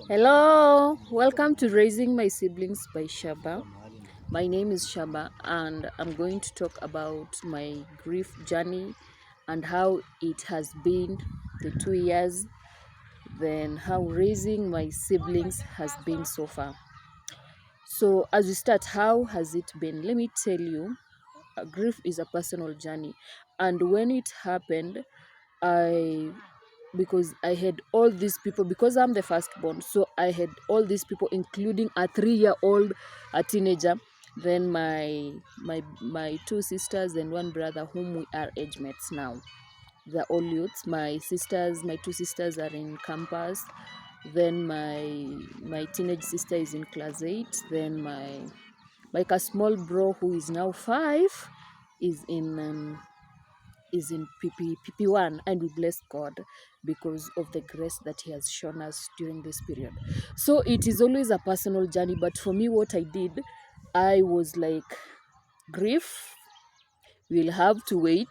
Hello, welcome to Raising My Siblings by Shaba. My name is Shaba, and I'm going to talk about my grief journey and how it has been the 2 years, then how raising my siblings has been so far. So, as we start, how has it been? Let me tell you, grief is a personal journey, and when it happened, I because I had all these people because I'm the firstborn. So I had all these people, including a 3-year-old, a teenager, then my two sisters and one brother, whom we are age mates now. They're all youths. My two sisters are in campus. Then my teenage sister is in class 8. Then my like a small bro who is now 5 is in PP1, and we bless God because of the grace that He has shown us during this period. So it is always a personal journey, but for me, what I did, I was like, grief, we'll have to wait.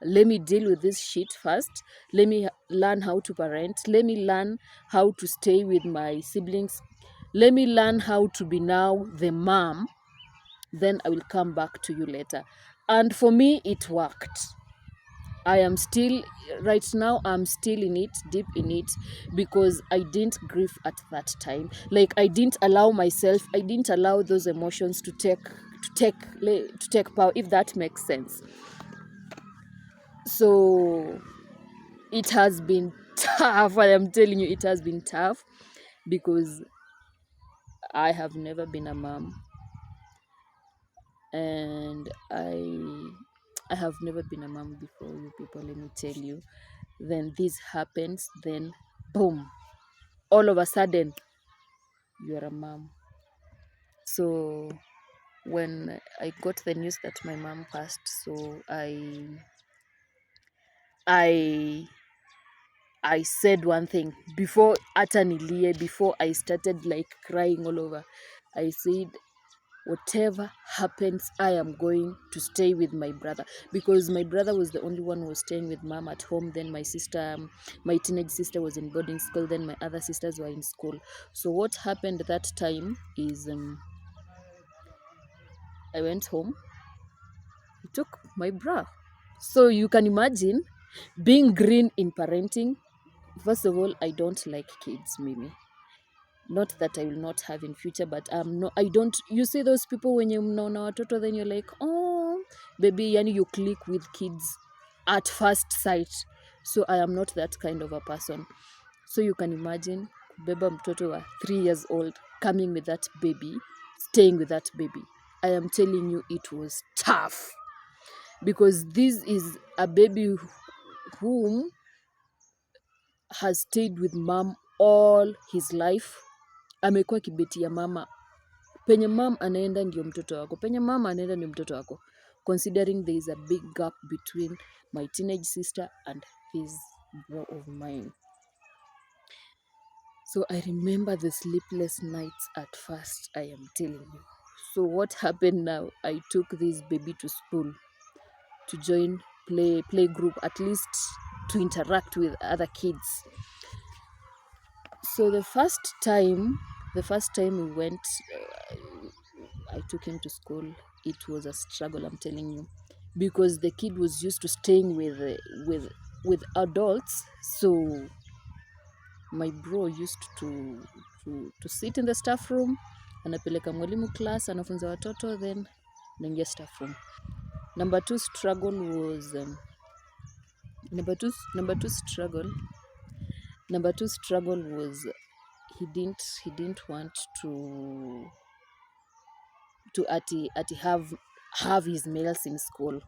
Let me deal with this shit first. Let me learn how to parent. Let me learn how to stay with my siblings. Let me learn how to be now the mom. Then I will come back to you later. And for me, it worked. I am still, right now, I'm still in it, deep in it, because I didn't grieve at that time. Like, I didn't allow those emotions to take power, if that makes sense. So it has been tough. I am telling you, it has been tough because I have never been a mom, and I have never been a mom before, you people, let me tell you. Then this happens, then boom, all of a sudden you're a mom. So when I got the news that my mom passed, so I I said one thing before Atanilie, before I started like crying all over. I said, whatever happens, I am going to stay with my brother, because my brother was the only one who was staying with mom at home. Then my sister, my teenage sister, was in boarding school. Then my other sisters were in school. So what happened that time is, I went home, I took my bra. So you can imagine being green in parenting. First of all, I don't like kids, Mimi. Not that I will not have in future, but I don't. You see those people when you know watoto, then you're like, oh, baby, yani you click with kids at first sight. So I am not that kind of a person. So you can imagine beba mtoto wa 3 years old coming with that baby, staying with that baby. I am telling you, it was tough because this is a baby whom has stayed with mom all his life. Amekuwa kibeti ya mama. Penye mam anaenda ndio mtoto wako. Penye mama anaenda ndio mtoto wako. Considering there is a big gap between my teenage sister and this bro of mine. So I remember the sleepless nights at first, I am telling you. So what happened now? I took this baby to school to join play group, at least to interact with other kids. So the first time we went, I took him to school. It was a struggle, I'm telling you, because the kid was used to staying with adults. So my bro used to sit in the staff room, anapeleka mwalimu class, anafunza watoto, then naingia staff room. Number two struggle was he didn't want to have his meals in school.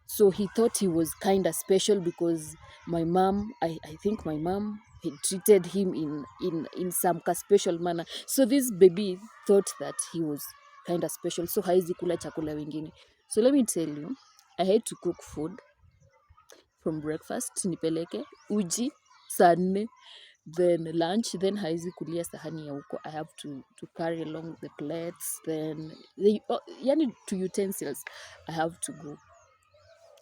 So he thought he was kind of special because my mom, I think my mom had treated him in some special manner. So this baby thought that he was kind of special. So haizi kula chakula wengine. So let me tell you, I had to cook food from breakfast, nipeleke uji saa 4, then lunch, then haizi kulia sahani ya huko. I have to carry along the plates, then yani to utensils I have to go.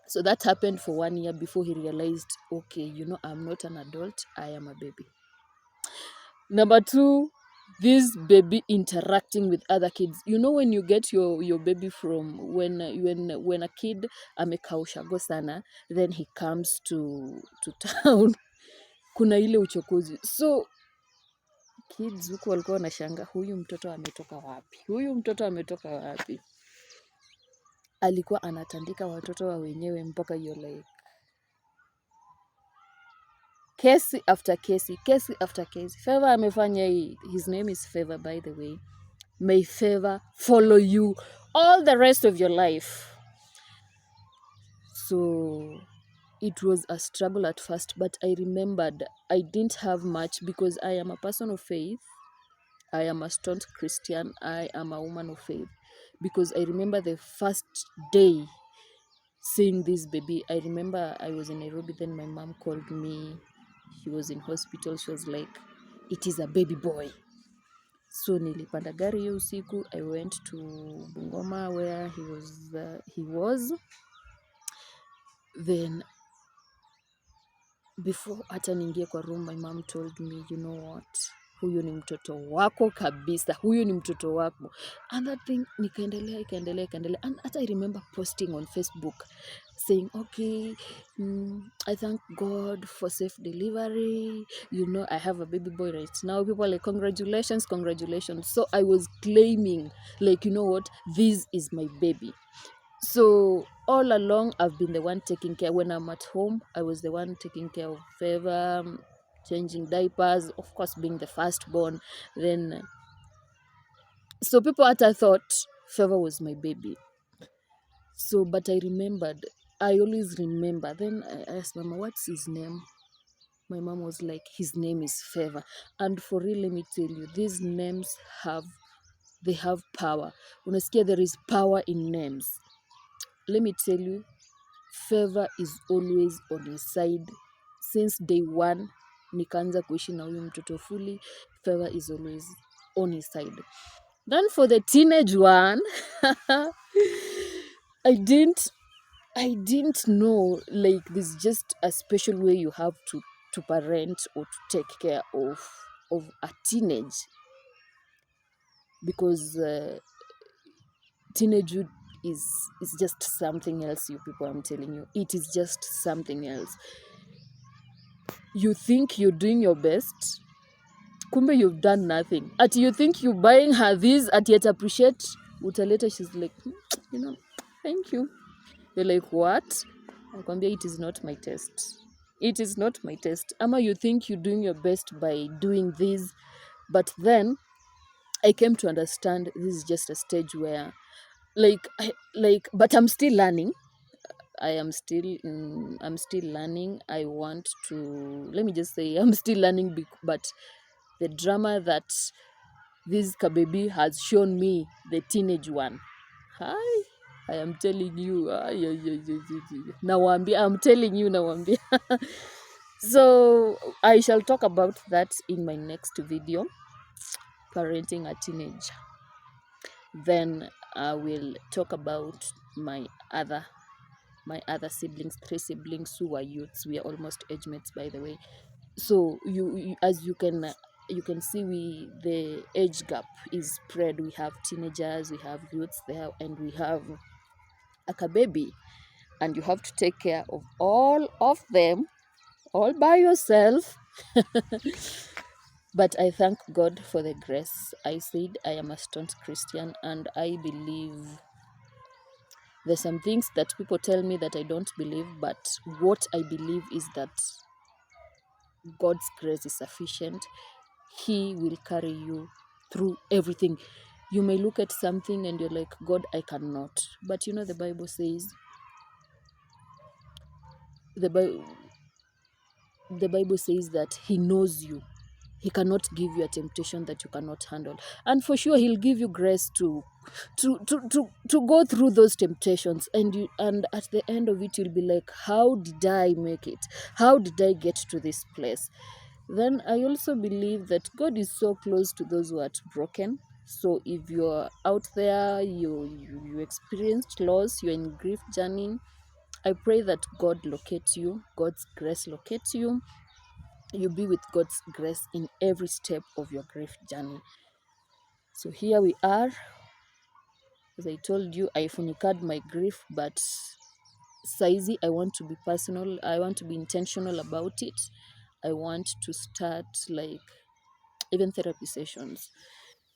So that happened for 1 year before he realized, okay, I'm not an adult, I am a baby. Number two, this baby interacting with other kids. You know, when you get your baby from when a kid amekaushago sana, then he comes to town, kuna ile uchokozi. So kids huku walikuwa wanashanga, huyu mtoto ametoka wapi, huyu mtoto ametoka wapi. Alikuwa anatandika watoto wa wenyewe mpaka hiyo like kesi after kesi, kesi after kesi. Favor amefanya hii. His name is Favor, by the way. May favor follow you all the rest of your life. So it was a struggle at first, but I remembered I didn't have much because I am a person of faith. I am a staunch Christian. I am a woman of faith. Because I remember the first day seeing this baby. I remember I was in Nairobi, then my mom called me. She was in hospital. She was like, it is a baby boy. So nilipanda gari hiyo usiku. I went to Bungoma where he was. Then before hata niingie kwa room, my mom told me, you know what, huyu ni mtoto wako kabisa, huyu ni mtoto wako. And that thing ikaendelea. And hata I remember posting on Facebook saying, okay, I thank God for safe delivery. You know, I have a baby boy right now. People are like, congratulations. So I was claiming, like, you know what, this is my baby. So all along, I've been the one taking care. When I'm at home, I was the one taking care of Favor, changing diapers, of course, being the firstborn. Then, so people hata thought Favor was my baby. So, but I always remember. Then I asked Mama, what's his name? My mom was like, his name is Favor. And for real, let me tell you, these names have power. Unasikia, there is power in names. Let me tell you, Favor is always on his side. Since day one, nikaanza kuishi na huyu mtoto fully, Favor is always on his side. Then for the teenage one, I didn't know, like, there's just a special way you have to parent or to take care of a teenage, because teenagehood is just something else, you people. I'm telling you, it is just something else. You think you're doing your best, kumbe you've done nothing. At you think you're buying her this, at yet appreciate, utaleta, she's like, you know, thank you. You're like, what? Nakwambia, it is not my taste. It is not my taste. Ama you think you're doing your best by doing this, but then I came to understand this is just a stage where, but I'm still learning. I'm still learning. I want to, let me just say, I'm still learning, but the drama that this Kabebi has shown me, the teenage one, hi, I am telling you, nawambia, I'm telling you, nawambia. So I shall talk about that in my next video, parenting a teenager. Then I will talk about my other siblings, 3 siblings who are youths. We are almost age mates, by the way. So you as you can see, the age gap is spread. We have teenagers, we have youths there, and we have a baby, and you have to take care of all of them all by yourself. But I thank God for the grace. I said I am a staunch Christian, and I believe there's some things that people tell me that I don't believe, but what I believe is that God's grace is sufficient. He will carry you through everything. You may look at something and you're like, God, I cannot. But you know, the Bible says, the Bible says that He knows you. He cannot give you a temptation that you cannot handle. And for sure, He'll give you grace to go through those temptations. And at the end of it, you'll be like, how did I make it? How did I get to this place? Then I also believe that God is so close to those who are broken. So if you're out there, you experienced loss, you're in grief journey, I pray that God locates you, God's grace locates you, you'll be with God's grace in every step of your grief journey. So here we are. As I told you, I funicad my grief, but saizi I want to be personal. I want to be intentional about it. I want to start like even therapy sessions,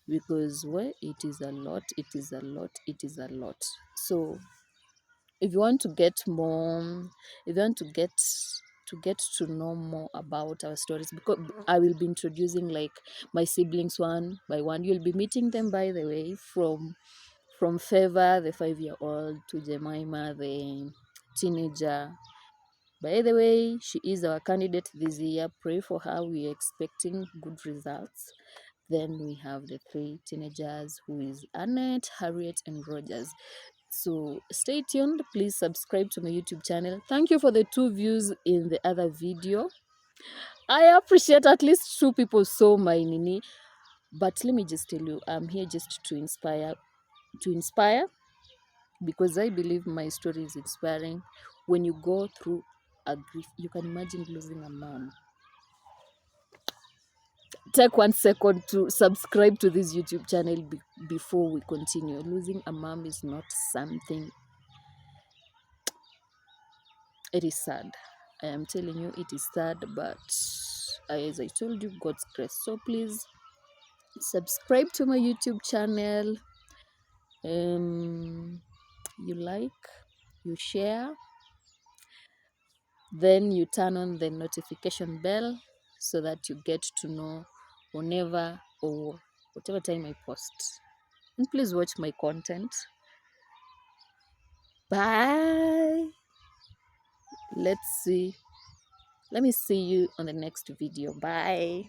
because well, it is a lot, it is a lot, it is a lot. So if you want to get more, if you want to get to know more about our stories, because I will be introducing like my siblings one by one. You'll be meeting them, by the way, from Favor, the 5-year-old, to Jemima, the teenager. By the way, she is our candidate this year. Pray for her. We're expecting good results. Then we have the 3 teenagers, who is Annette, Harriet, and Rogers. So stay tuned. Please subscribe to my YouTube channel. Thank you for the 2 views in the other video. I appreciate at least 2 people saw my nini. But let me just tell you, I'm here just to inspire, because I believe my story is inspiring. When you go through a grief, you can imagine losing a mom. Take 1 second to subscribe to this YouTube channel before we continue. Losing a mom is not something, it is sad. I am telling you, it is sad, but as I told you, God's grace. So please subscribe to my YouTube channel. You like, you share, then you turn on the notification bell so that you get to know whenever or whatever time I post. And please watch my content. Bye. Let me see you on the next video. Bye.